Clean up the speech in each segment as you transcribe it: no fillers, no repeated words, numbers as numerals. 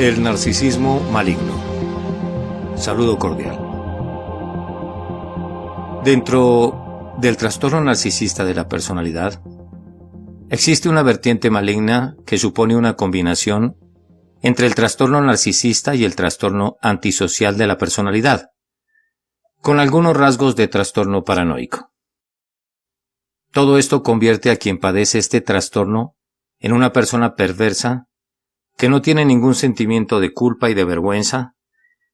El narcisismo maligno. Saludo cordial. Dentro del trastorno narcisista de la personalidad, existe una vertiente maligna que supone una combinación entre el trastorno narcisista y el trastorno antisocial de la personalidad, con algunos rasgos de trastorno paranoico. Todo esto convierte a quien padece este trastorno en una persona perversa, que no tiene ningún sentimiento de culpa y de vergüenza,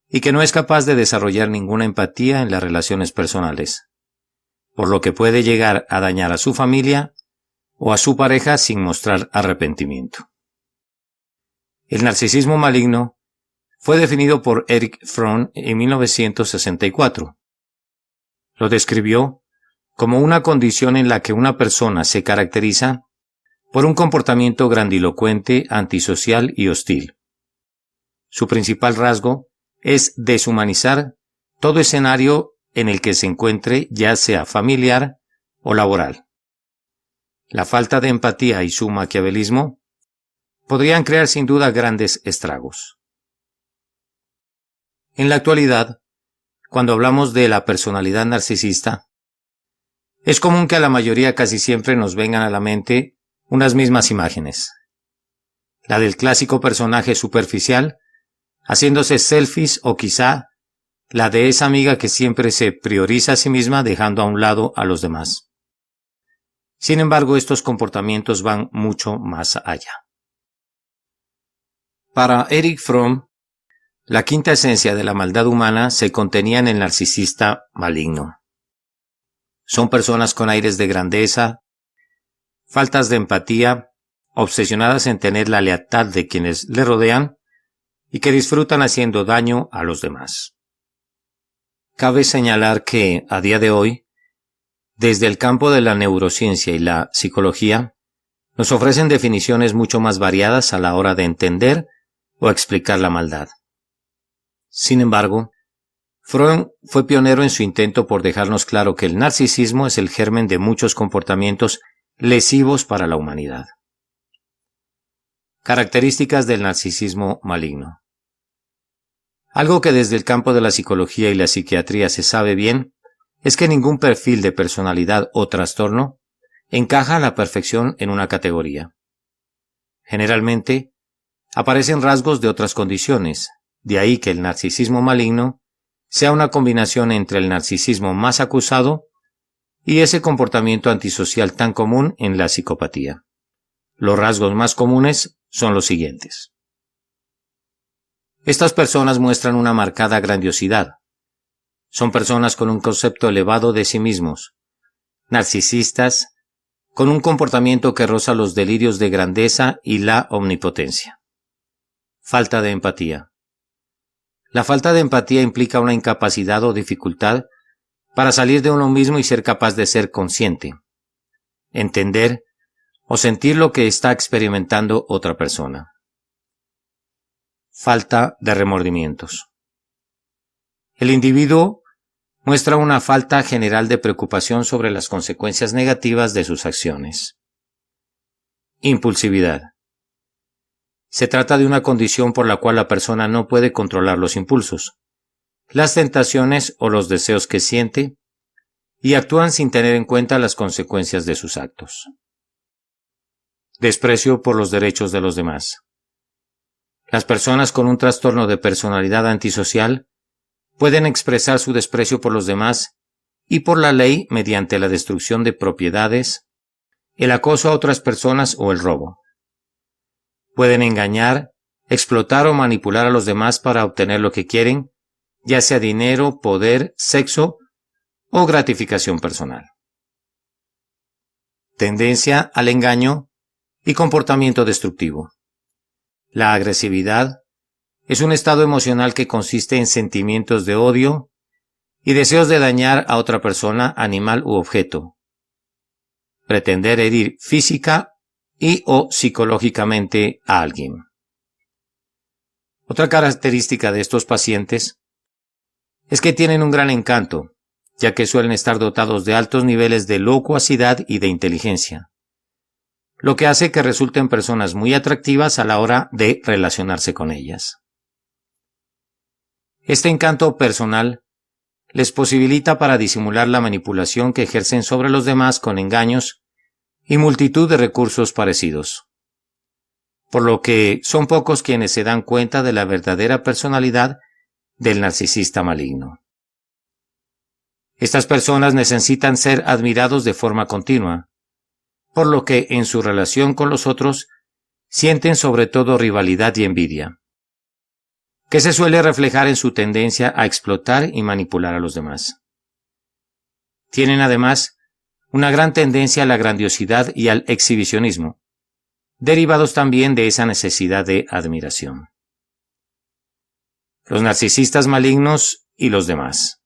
y que no es capaz de desarrollar ninguna empatía en las relaciones personales, por lo que puede llegar a dañar a su familia o a su pareja sin mostrar arrepentimiento. El narcisismo maligno fue definido por Erich Fromm en 1964. Lo describió como una condición en la que una persona se caracteriza por un comportamiento grandilocuente, antisocial y hostil. Su principal rasgo es deshumanizar todo escenario en el que se encuentre, ya sea familiar o laboral. La falta de empatía y su maquiavelismo podrían crear sin duda grandes estragos. En la actualidad, cuando hablamos de la personalidad narcisista, es común que a la mayoría casi siempre nos vengan a la mente unas mismas imágenes. La del clásico personaje superficial, haciéndose selfies, o quizá la de esa amiga que siempre se prioriza a sí misma dejando a un lado a los demás. Sin embargo, estos comportamientos van mucho más allá. Para Erich Fromm, la quinta esencia de la maldad humana se contenía en el narcisista maligno. Son personas con aires de grandeza, faltas de empatía, obsesionadas en tener la lealtad de quienes le rodean y que disfrutan haciendo daño a los demás. Cabe señalar que, a día de hoy, desde el campo de la neurociencia y la psicología, nos ofrecen definiciones mucho más variadas a la hora de entender o explicar la maldad. Sin embargo, Fromm fue pionero en su intento por dejarnos claro que el narcisismo es el germen de muchos comportamientos lesivos para la humanidad. Características del narcisismo maligno. Algo que desde el campo de la psicología y la psiquiatría se sabe bien es que ningún perfil de personalidad o trastorno encaja a la perfección en una categoría. Generalmente, aparecen rasgos de otras condiciones, de ahí que el narcisismo maligno sea una combinación entre el narcisismo más acusado y ese comportamiento antisocial tan común en la psicopatía. Los rasgos más comunes son los siguientes. Estas personas muestran una marcada grandiosidad. Son personas con un concepto elevado de sí mismos, narcisistas, con un comportamiento que roza los delirios de grandeza y la omnipotencia. Falta de empatía. La falta de empatía implica una incapacidad o dificultad para salir de uno mismo y ser capaz de ser consciente, entender o sentir lo que está experimentando otra persona. Falta de remordimientos. El individuo muestra una falta general de preocupación sobre las consecuencias negativas de sus acciones. Impulsividad. Se trata de una condición por la cual la persona no puede controlar los impulsos, las tentaciones o los deseos que siente, y actúan sin tener en cuenta las consecuencias de sus actos. Desprecio por los derechos de los demás. Las personas con un trastorno de personalidad antisocial pueden expresar su desprecio por los demás y por la ley mediante la destrucción de propiedades, el acoso a otras personas o el robo. Pueden engañar, explotar o manipular a los demás para obtener lo que quieren, ya sea dinero, poder, sexo o gratificación personal. Tendencia al engaño y comportamiento destructivo. La agresividad es un estado emocional que consiste en sentimientos de odio y deseos de dañar a otra persona, animal u objeto. Pretender herir física y o psicológicamente a alguien. Otra característica de estos pacientes es que tienen un gran encanto, ya que suelen estar dotados de altos niveles de locuacidad y de inteligencia. lo que hace que resulten personas muy atractivas a la hora de relacionarse con ellas. Este encanto personal les posibilita para disimular la manipulación que ejercen sobre los demás con engaños y multitud de recursos parecidos, por lo que son pocos quienes se dan cuenta de la verdadera personalidad del narcisista maligno. Estas personas necesitan ser admirados de forma continua, por lo que en su relación con los otros sienten sobre todo rivalidad y envidia, que se suele reflejar en su tendencia a explotar y manipular a los demás. Tienen además una gran tendencia a la grandiosidad y al exhibicionismo, derivados también de esa necesidad de admiración. Los narcisistas malignos y los demás.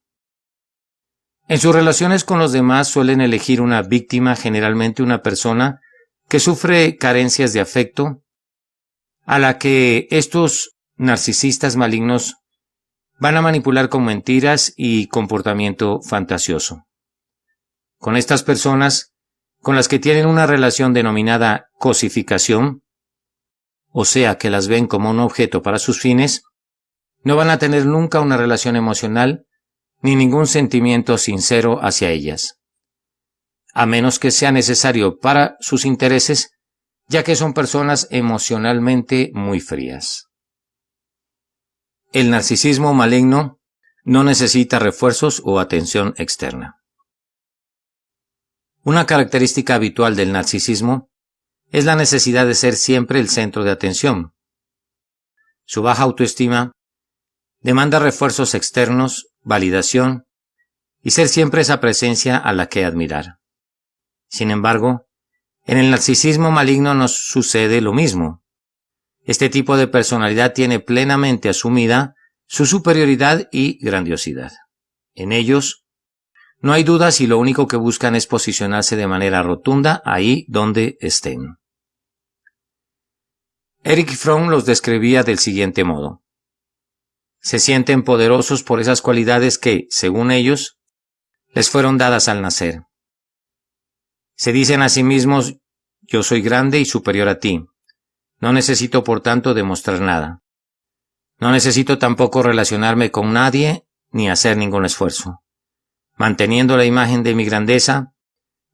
En sus relaciones con los demás suelen elegir una víctima, generalmente una persona que sufre carencias de afecto, a la que estos narcisistas malignos van a manipular con mentiras y comportamiento fantasioso. Con estas personas, con las que tienen una relación denominada cosificación, o sea que las ven como un objeto para sus fines, no van a tener nunca una relación emocional ni ningún sentimiento sincero hacia ellas, a menos que sea necesario para sus intereses, ya que son personas emocionalmente muy frías. El narcisismo maligno no necesita refuerzos o atención externa. Una característica habitual del narcisismo es la necesidad de ser siempre el centro de atención. Su baja autoestima demanda refuerzos externos, validación y ser siempre esa presencia a la que admirar. Sin embargo, en el narcisismo maligno nos sucede lo mismo. Este tipo de personalidad tiene plenamente asumida su superioridad y grandiosidad. En ellos, no hay duda si lo único que buscan es posicionarse de manera rotunda ahí donde estén. Erich Fromm los describía del siguiente modo. Se sienten poderosos por esas cualidades que, según ellos, les fueron dadas al nacer. Se dicen a sí mismos, yo soy grande y superior a ti. No necesito por tanto demostrar nada. No necesito tampoco relacionarme con nadie ni hacer ningún esfuerzo. Manteniendo la imagen de mi grandeza,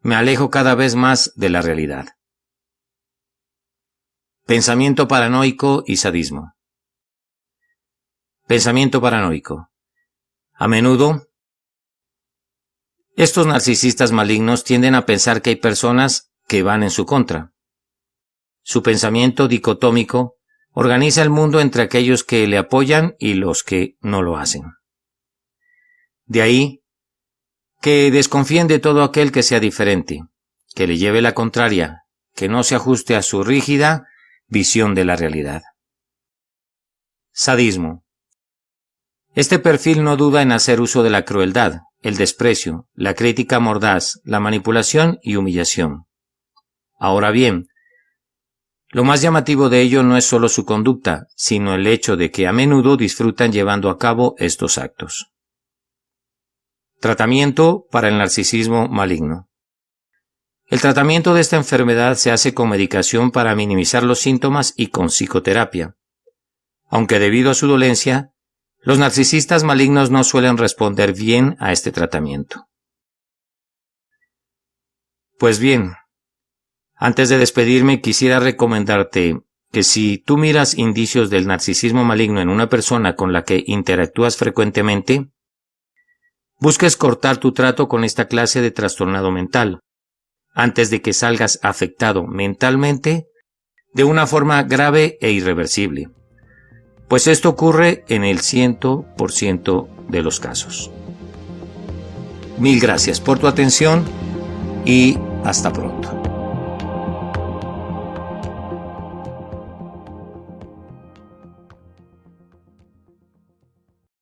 me alejo cada vez más de la realidad. Pensamiento paranoico y sadismo. Pensamiento paranoico. A menudo, estos narcisistas malignos tienden a pensar que hay personas que van en su contra. Su pensamiento dicotómico organiza el mundo entre aquellos que le apoyan y los que no lo hacen. De ahí que desconfíen de todo aquel que sea diferente, que le lleve la contraria, que no se ajuste a su rígida visión de la realidad. Sadismo. Este perfil no duda en hacer uso de la crueldad, el desprecio, la crítica mordaz, la manipulación y humillación. Ahora bien, lo más llamativo de ello no es solo su conducta, sino el hecho de que a menudo disfrutan llevando a cabo estos actos. Tratamiento para el narcisismo maligno. El tratamiento de esta enfermedad se hace con medicación para minimizar los síntomas y con psicoterapia. Aunque debido a su dolencia, los narcisistas malignos no suelen responder bien a este tratamiento. Pues bien, antes de despedirme quisiera recomendarte que si tú miras indicios del narcisismo maligno en una persona con la que interactúas frecuentemente, busques cortar tu trato con esta clase de trastornado mental, antes de que salgas afectado mentalmente de una forma grave e irreversible, pues esto ocurre en el 100% de los casos. Mil gracias por tu atención y hasta pronto.